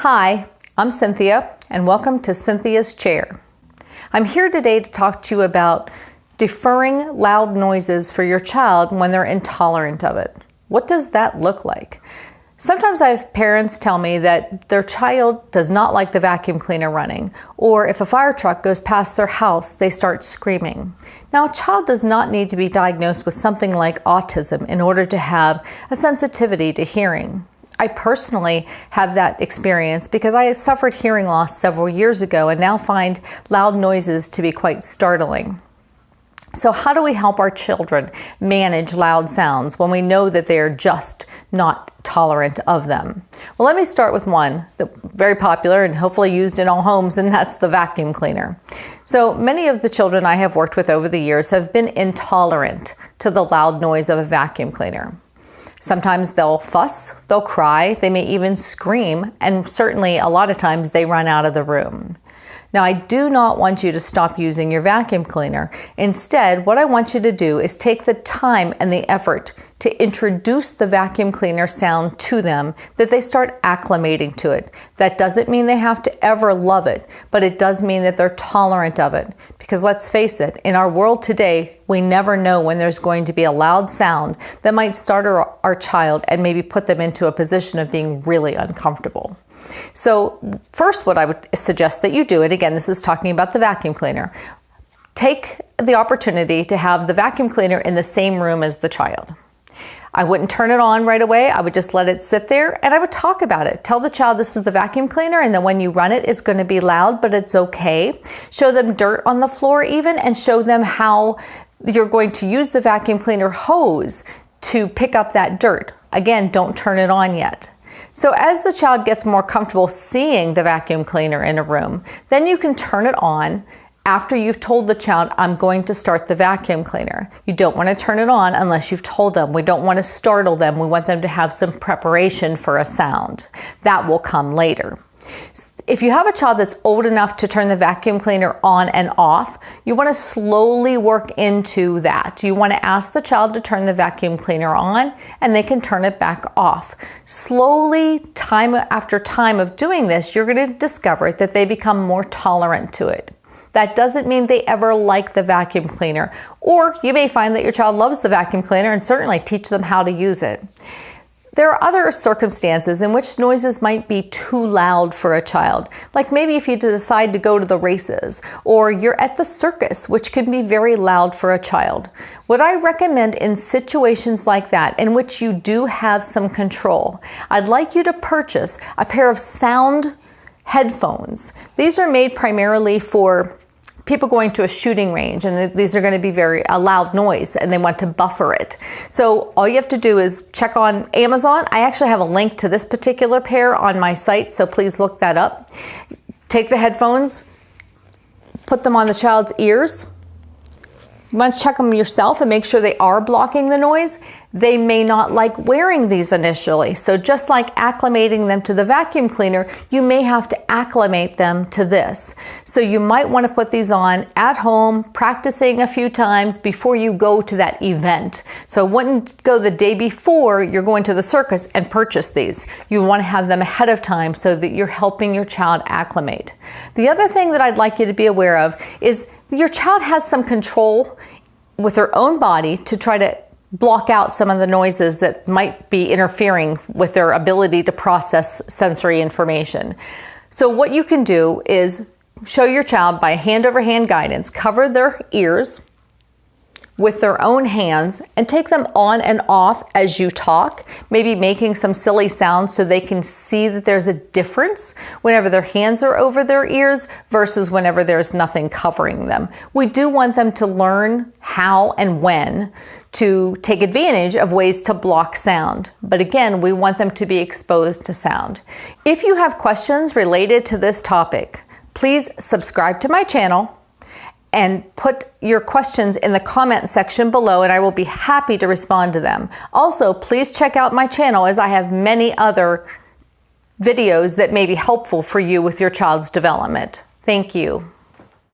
Hi, I'm Cynthia, and welcome to Cynthia's Chair. I'm here today to talk to you about deferring loud noises for your child when they're intolerant of it. What does that look like? Sometimes I have parents tell me that their child does not like the vacuum cleaner running, or if a fire truck goes past their house, they start screaming. Now, a child does not need to be diagnosed with something like autism in order to have a sensitivity to hearing. I personally have that experience because I suffered hearing loss several years ago and now find loud noises to be quite startling. So how do we help our children manage loud sounds when we know that they're just not tolerant of them? Well, let me start with one that's very popular and hopefully used in all homes, and that's the vacuum cleaner. So many of the children I have worked with over the years have been intolerant to the loud noise of a vacuum cleaner. Sometimes they'll fuss, they'll cry, they may even scream, and certainly a lot of times they run out of the room. Now, I do not want you to stop using your vacuum cleaner. Instead, what I want you to do is take the time and the effort to introduce the vacuum cleaner sound to them, that they start acclimating to it. That doesn't mean they have to ever love it, but it does mean that they're tolerant of it. Because let's face it, in our world today, we never know when there's going to be a loud sound that might startle our child and maybe put them into a position of being really uncomfortable. So first, what I would suggest that you do, and again, this is talking about the vacuum cleaner, take the opportunity to have the vacuum cleaner in the same room as the child. I wouldn't turn it on right away. I would just let it sit there and I would talk about it. Tell the child this is the vacuum cleaner and then when you run it, it's going to be loud, but it's okay. Show them dirt on the floor even, and show them how you're going to use the vacuum cleaner hose to pick up that dirt. Again, don't turn it on yet. So as the child gets more comfortable seeing the vacuum cleaner in a room, then you can turn it on after you've told the child, I'm going to start the vacuum cleaner. You don't want to turn it on unless you've told them. We don't want to startle them. We want them to have some preparation for a sound. That will come later. If you have a child that's old enough to turn the vacuum cleaner on and off, you want to slowly work into that. You want to ask the child to turn the vacuum cleaner on and they can turn it back off. Slowly, time after time of doing this, you're going to discover that they become more tolerant to it. That doesn't mean they ever like the vacuum cleaner, or you may find that your child loves the vacuum cleaner and certainly teach them how to use it. There are other circumstances in which noises might be too loud for a child, like maybe if you decide to go to the races, or you're at the circus, which can be very loud for a child. What I recommend in situations like that, in which you do have some control, I'd like you to purchase a pair of sound headphones. These are made primarily for people going to a shooting range, and these are going to be a loud noise and they want to buffer it. So all you have to do is check on Amazon. I actually have a link to this particular pair on my site, so please look that up. Take the headphones, put them on the child's ears. You want to check them yourself and make sure they are blocking the noise. They may not like wearing these initially. So just like acclimating them to the vacuum cleaner, you may have to acclimate them to this. So you might want to put these on at home, practicing a few times before you go to that event. So I wouldn't go the day before you're going to the circus and purchase these. You want to have them ahead of time so that you're helping your child acclimate. The other thing that I'd like you to be aware of is your child has some control with their own body to try to block out some of the noises that might be interfering with their ability to process sensory information. So what you can do is show your child by hand-over-hand guidance, cover their ears with their own hands and take them on and off as you talk, maybe making some silly sounds so they can see that there's a difference whenever their hands are over their ears versus whenever there's nothing covering them. We do want them to learn how and when to take advantage of ways to block sound. But again, we want them to be exposed to sound. If you have questions related to this topic, please subscribe to my channel and put your questions in the comment section below, and I will be happy to respond to them. Also, please check out my channel as I have many other videos that may be helpful for you with your child's development. Thank you.